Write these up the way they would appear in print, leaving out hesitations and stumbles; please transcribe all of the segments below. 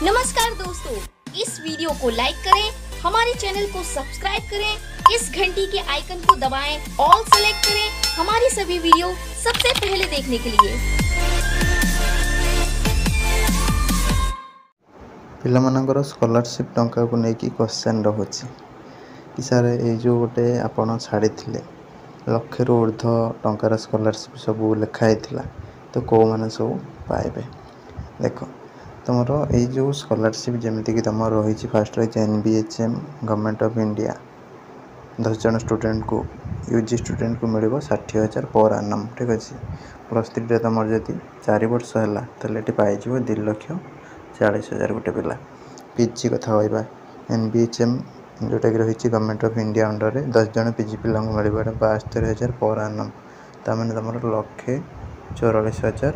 नमस्कार दोस्तों, इस वीडियो को लाइक करें, हमारे चैनल को सब्सक्राइब करें, इस घंटी के आइकन को दबाएं, ऑल सेलेक्ट करें हमारी सभी वीडियो सबसे पहले देखने के लिए। पिलामानंकर स्कॉलरशिप टंका को लेकिन क्वेश्चन रहुछि कि सर ये जो गोटे आपण छाड़ी लक्षे रु ऊर्ध टंकार स्कॉलरशिप सब लिखाई तो कौ मैंने सब पाइबे। देख तुम यो स्कॉलरशिप जमीक तुम रही फास्ट रही NBHM गवर्नमेंट ऑफ इंडिया 10 जन स्टूडेंट को यूजी स्टूडेंट को मिल 60,000 पर आनम। ठीक अच्छे प्लस 3 तुम जब 4 वर्ष है तो पाइज 2,40,000 गोटे पिला। पीजी कथा कहवा NBHM जोटा कि रही गवर्नमेंट ऑफ इंडिया अंडर में 10 जन पीजी पिला मिल 72,000 पर आनम। ताने तुम 1,44,000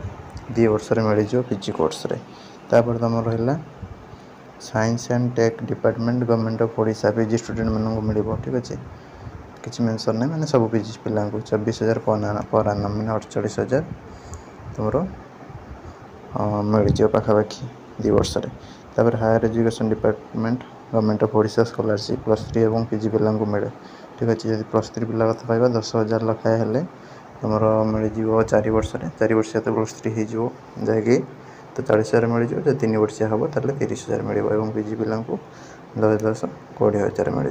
2 वर्ष मिल पीजी कोर्स रे। तापर तुम रहा science and tech department government of Odisha PG student मानक मिल। ठीक अच्छे किसी मेंशन नहीं मैंने सब पीजी पिला 24,000 पर आनम मैंने 48,000 तुम मिल पाखापाखि 2 वर्ष। तापर higher education department government of Odisha scholarship plus 3 और पीजी पिला मिले। ठीक अच्छे जब प्लस 3 पिला कथा कहवा 10,000 लखाए हेले तुम मिल 4 वर्ष 4 वर्ष तो प्लस 3 हो जाकि तो 40,000 मिल जो 3 वर्षिया हम तो 30,000 मिल और पीजी पिला 10,10 20,000 मिल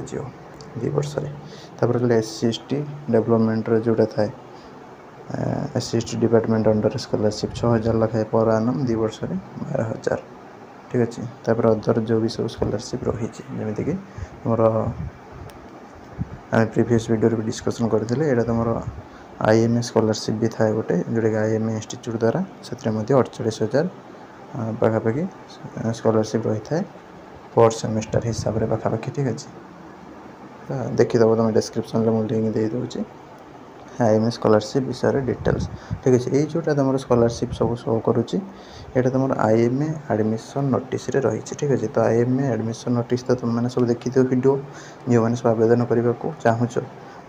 2 वर्ष। तापर SC/ST डेवलपमेंट जोटा थाए SC/ST डिपार्टमेंट अंडर स्कॉलरशिप 6,000 लखाए पर आनम 2 वर्ष 12,000। ठीक अच्छे तापर अदर जो भी सब स्कॉलरशिप रही जमीक तुम आम प्रीवियस वीडियो भी डिस्कसन करते यहाँ तुम IMA स्कॉलरशिप भी थाए गोटे जोटा कि IMA इंस्टीट्यूट द्वारा से 48,000 पाखापाखि स्कॉलरशिप रही है पर सेमेस्टर हिसाब से पाखापाखि। ठीक अच्छे देखीदब तुम डिस्क्रिप्शन में लिंक दे दूँगी IMA स्कॉलरशिप विषय डिटेल्स। ठीक अच्छे ये जोटा तुम स्कॉलरशिप सब शो करुच्ची ये तुम IMA एडमिशन नोटिस रही। ठीक अच्छे तो IMA एडमिशन नोटिस तो तुम मैंने सब देखी वीडियो जो मैंने सब आवेदन करने को चाहूच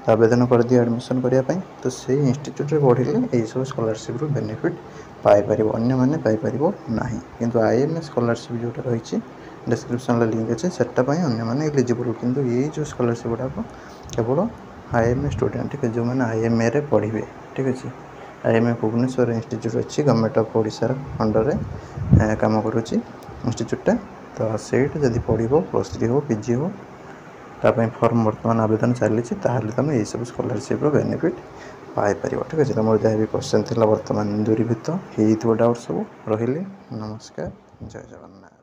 तो आवेदन कर दिए एडमिशन करने तो से इंस्टीट्यूट पढ़े यही सब स्कॉलरशिप बेनिफिट पाइपर अन्य मैंने पाइपर ना किंतु IMA स्कॉलरशिप जोटा रही डिस्क्रिप्शन लिंक अच्छे सेटापी अन्य मैंने एलिजिबल किंतु ये जो स्कॉलरशिप गुड़ाक केवल IMA स्टूडेंट। ठीक है जो मैंने IMA रे पढ़े। ठीक अच्छे IMA भुवनेश्वर इंस्टीट्यूट अच्छी गवर्नमेंट ऑफ ओडिशा अंडर में कम करुच्ची इंस्टीट्यूटा तो सेठ जब पढ़ो प्लस 3 हो पीजी हो ताप फॉर्म बर्तमान आवेदन चली तुम यही सब स्कॉलरशिप बेनिफिट पाइपर। ठीक अच्छे तुम जहाँ भी क्वेश्चन थी बर्तमान दूरीभूत हो डाउट सब रही। नमस्कार, जय जगन्नाथ।